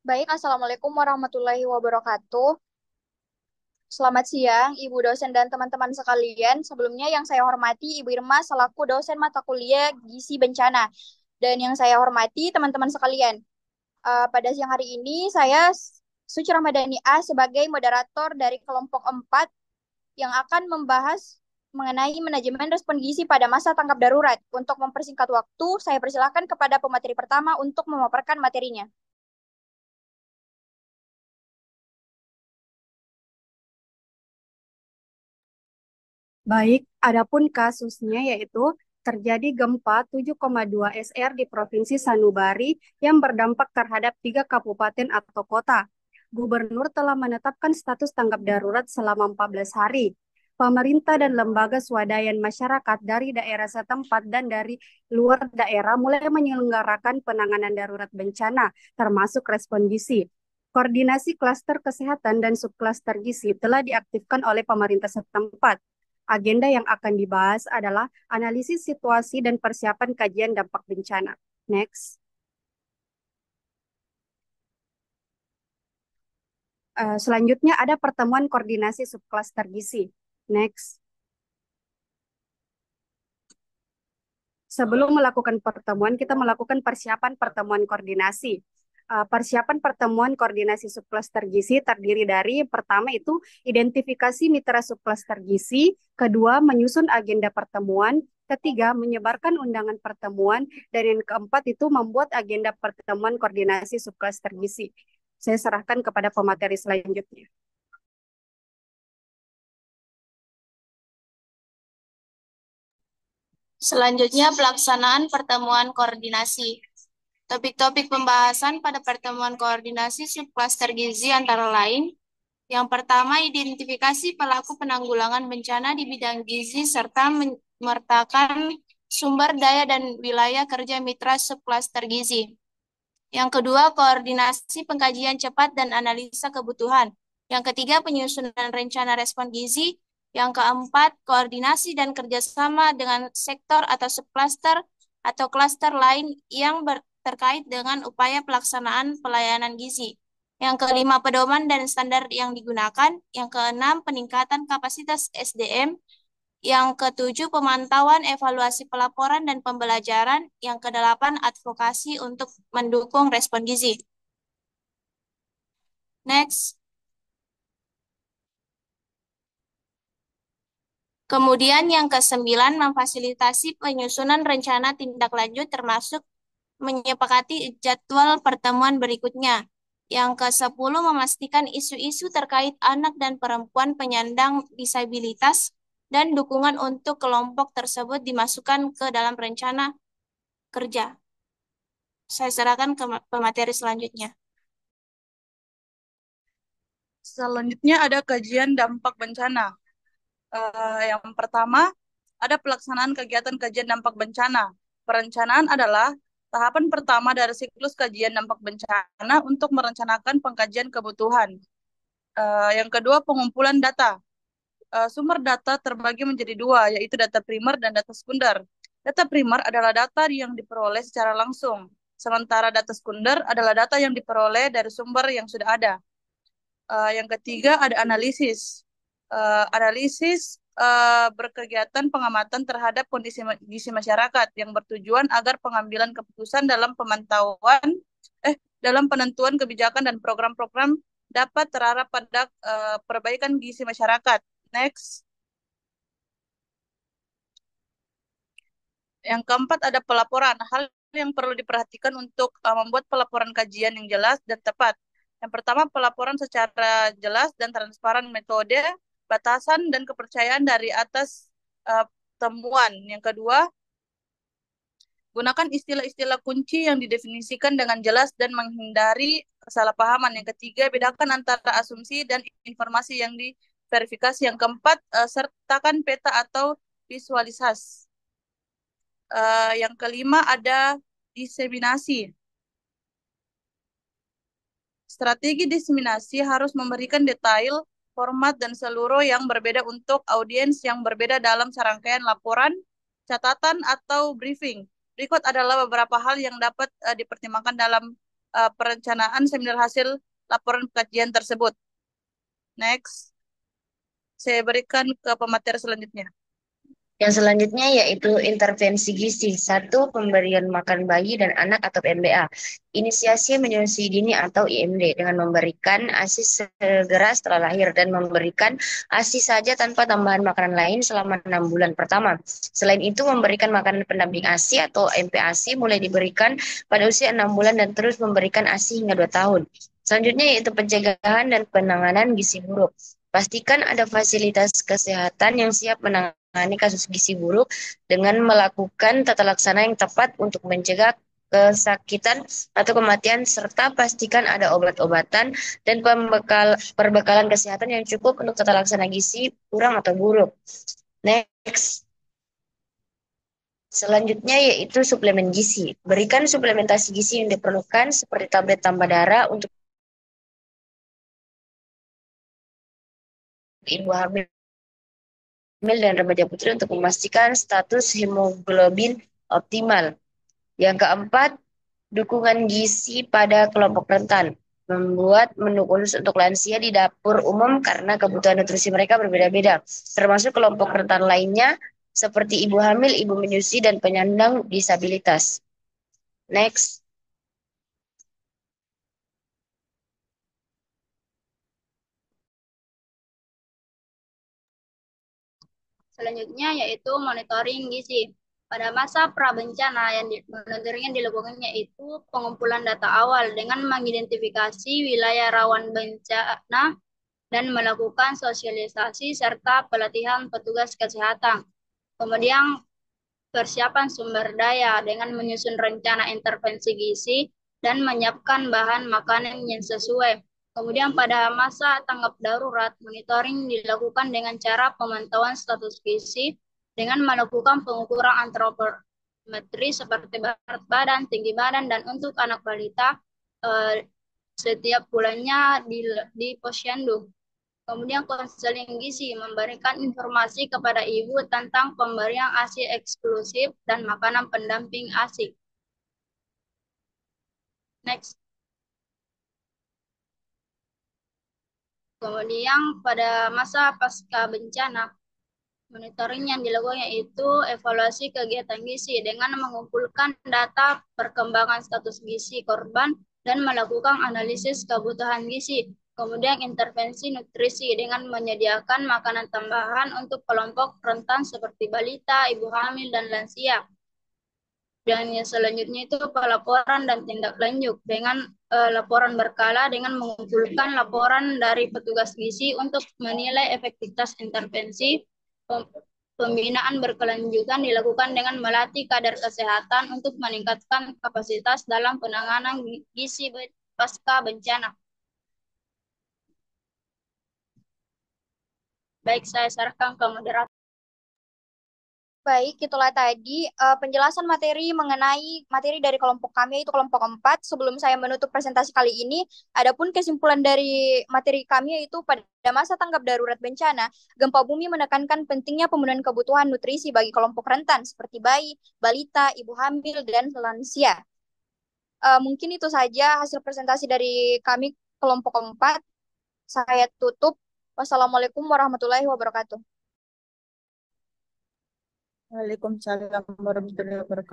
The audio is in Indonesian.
Baik, Assalamualaikum warahmatullahi wabarakatuh. Selamat siang, Ibu dosen dan teman-teman sekalian. Sebelumnya yang saya hormati Ibu Irma selaku dosen mata kuliah Gizi Bencana. Dan yang saya hormati teman-teman sekalian. Pada siang hari ini saya Suci Ramadhani A sebagai moderator dari kelompok 4 yang akan membahas mengenai manajemen respon gizi pada masa tanggap darurat. Untuk mempersingkat waktu, saya persilakan kepada pemateri pertama untuk memaparkan materinya. Baik, adapun kasusnya yaitu terjadi gempa 7,2 SR di Provinsi Sanubari yang berdampak terhadap 3 kabupaten atau kota. Gubernur telah menetapkan status tanggap darurat selama 14 hari. Pemerintah dan lembaga swadaya masyarakat dari daerah setempat dan dari luar daerah mulai menyelenggarakan penanganan darurat bencana, termasuk respon gizi. Koordinasi klaster kesehatan dan subklaster gizi telah diaktifkan oleh pemerintah setempat. Agenda yang akan dibahas adalah analisis situasi dan persiapan kajian dampak bencana. Next. Selanjutnya ada pertemuan koordinasi subklaster gizi. Next. Sebelum melakukan pertemuan, kita melakukan persiapan pertemuan koordinasi. Persiapan pertemuan koordinasi subklaster gizi terdiri dari pertama itu identifikasi mitra subklaster gizi, kedua menyusun agenda pertemuan, ketiga menyebarkan undangan pertemuan, dan yang keempat itu membuat agenda pertemuan koordinasi subklaster gizi. Saya serahkan kepada pemateri selanjutnya. Selanjutnya, pelaksanaan pertemuan koordinasi. Topik-topik pembahasan pada pertemuan koordinasi subklaster gizi antara lain, yang pertama, identifikasi pelaku penanggulangan bencana di bidang gizi serta memetakan sumber daya dan wilayah kerja mitra subklaster gizi. Yang kedua, koordinasi pengkajian cepat dan analisa kebutuhan. Yang ketiga, penyusunan rencana respon gizi. Yang keempat, koordinasi dan kerjasama dengan sektor atau subklaster atau klaster lain yang terkait dengan upaya pelaksanaan pelayanan gizi. Yang kelima, pedoman dan standar yang digunakan. Yang keenam, peningkatan kapasitas SDM. Yang ketujuh, pemantauan evaluasi pelaporan dan pembelajaran. Yang kedelapan, advokasi untuk mendukung respon gizi. Next. Kemudian yang kesembilan, memfasilitasi penyusunan rencana tindak lanjut termasuk menyepakati jadwal pertemuan berikutnya. Yang ke-10, memastikan isu-isu terkait anak dan perempuan penyandang disabilitas dan dukungan untuk kelompok tersebut dimasukkan ke dalam rencana kerja. Saya serahkan ke pemateri selanjutnya. Selanjutnya ada kajian dampak bencana. Yang pertama, ada pelaksanaan kegiatan kajian dampak bencana. Perencanaan adalah tahapan pertama dari siklus kajian dampak bencana untuk merencanakan pengkajian kebutuhan. Yang kedua, pengumpulan data. Sumber data terbagi menjadi dua, yaitu data primer dan data sekunder. Data primer adalah data yang diperoleh secara langsung, sementara data sekunder adalah data yang diperoleh dari sumber yang sudah ada. Yang ketiga ada analisis. Analisis berkegiatan pengamatan terhadap kondisi gizi masyarakat yang bertujuan agar pengambilan keputusan dalam penentuan kebijakan dan program-program dapat terarah pada perbaikan gizi masyarakat. Next. Yang keempat ada pelaporan. Hal yang perlu diperhatikan untuk membuat pelaporan kajian yang jelas dan tepat. Yang pertama, pelaporan secara jelas dan transparan metode, batasan, dan kepercayaan dari atas temuan. Yang kedua, gunakan istilah-istilah kunci yang didefinisikan dengan jelas dan menghindari kesalahpahaman. Yang ketiga, bedakan antara asumsi dan informasi yang diverifikasi. Yang keempat, sertakan peta atau visualisasi. Yang kelima ada diseminasi. Strategi diseminasi harus memberikan detail, format, dan seluruh yang berbeda untuk audiens yang berbeda dalam serangkaian laporan, catatan, atau briefing. Berikut adalah beberapa hal yang dapat dipertimbangkan dalam perencanaan seminar hasil laporan kajian tersebut. Next, saya berikan ke pemateri selanjutnya. Yang selanjutnya yaitu intervensi gizi. Satu, pemberian makan bayi dan anak atau PMBA. Inisiasi menyusui dini atau IMD dengan memberikan ASI segera setelah lahir dan memberikan ASI saja tanpa tambahan makanan lain selama 6 bulan pertama. Selain itu, memberikan makanan pendamping ASI atau MPASI mulai diberikan pada usia 6 bulan dan terus memberikan ASI hingga 2 tahun. Selanjutnya yaitu pencegahan dan penanganan gizi buruk. Pastikan ada fasilitas kesehatan yang siap menangani kasus gizi buruk dengan melakukan tata laksana yang tepat untuk mencegah kesakitan atau kematian serta pastikan ada obat-obatan dan perbekalan kesehatan yang cukup untuk tata laksana gizi kurang atau buruk. Next. Selanjutnya yaitu suplemen gizi. Berikan suplementasi gizi yang diperlukan seperti tablet tambah darah untuk ibu hamil dan remaja putri untuk memastikan status hemoglobin optimal. Yang keempat, dukungan gizi pada kelompok rentan. Membuat menu khusus untuk lansia di dapur umum karena kebutuhan nutrisi mereka berbeda-beda, termasuk kelompok rentan lainnya seperti ibu hamil, ibu menyusui, dan penyandang disabilitas. Next. Selanjutnya yaitu monitoring gizi. Pada masa prabencana yang monitoring yang dilakukannya itu pengumpulan data awal dengan mengidentifikasi wilayah rawan bencana dan melakukan sosialisasi serta pelatihan petugas kesehatan. Kemudian persiapan sumber daya dengan menyusun rencana intervensi gizi dan menyiapkan bahan makanan yang sesuai. Kemudian pada masa tanggap darurat, monitoring dilakukan dengan cara pemantauan status gizi dengan melakukan pengukuran antropometri seperti berat badan, tinggi badan, dan untuk anak balita setiap bulannya di posyandu. Kemudian konseling gizi memberikan informasi kepada ibu tentang pemberian ASI eksklusif dan makanan pendamping ASI. Next. Kemudian pada masa pasca bencana, monitoring yang dilakukan yaitu evaluasi kegiatan gizi dengan mengumpulkan data perkembangan status gizi korban dan melakukan analisis kebutuhan gizi. Kemudian intervensi nutrisi dengan menyediakan makanan tambahan untuk kelompok rentan seperti balita, ibu hamil, dan lansia. Dan yang selanjutnya itu pelaporan dan tindak lanjut dengan laporan berkala dengan mengumpulkan laporan dari petugas gizi untuk menilai efektivitas intervensi. Pembinaan berkelanjutan dilakukan dengan melatih kader kesehatan untuk meningkatkan kapasitas dalam penanganan gizi pasca bencana. Baik, saya serahkan ke moderator. Baik, itulah tadi penjelasan materi mengenai materi dari kelompok kami, yaitu kelompok 4. Sebelum saya menutup presentasi kali ini, adapun kesimpulan dari materi kami yaitu pada masa tanggap darurat bencana, gempa bumi menekankan pentingnya pemenuhan kebutuhan nutrisi bagi kelompok rentan seperti bayi, balita, ibu hamil, dan lansia. Mungkin itu saja hasil presentasi dari kami kelompok 4. Saya tutup. Wassalamualaikum warahmatullahi wabarakatuh. Waalaikumsalam warahmatullahi wabarakatuh.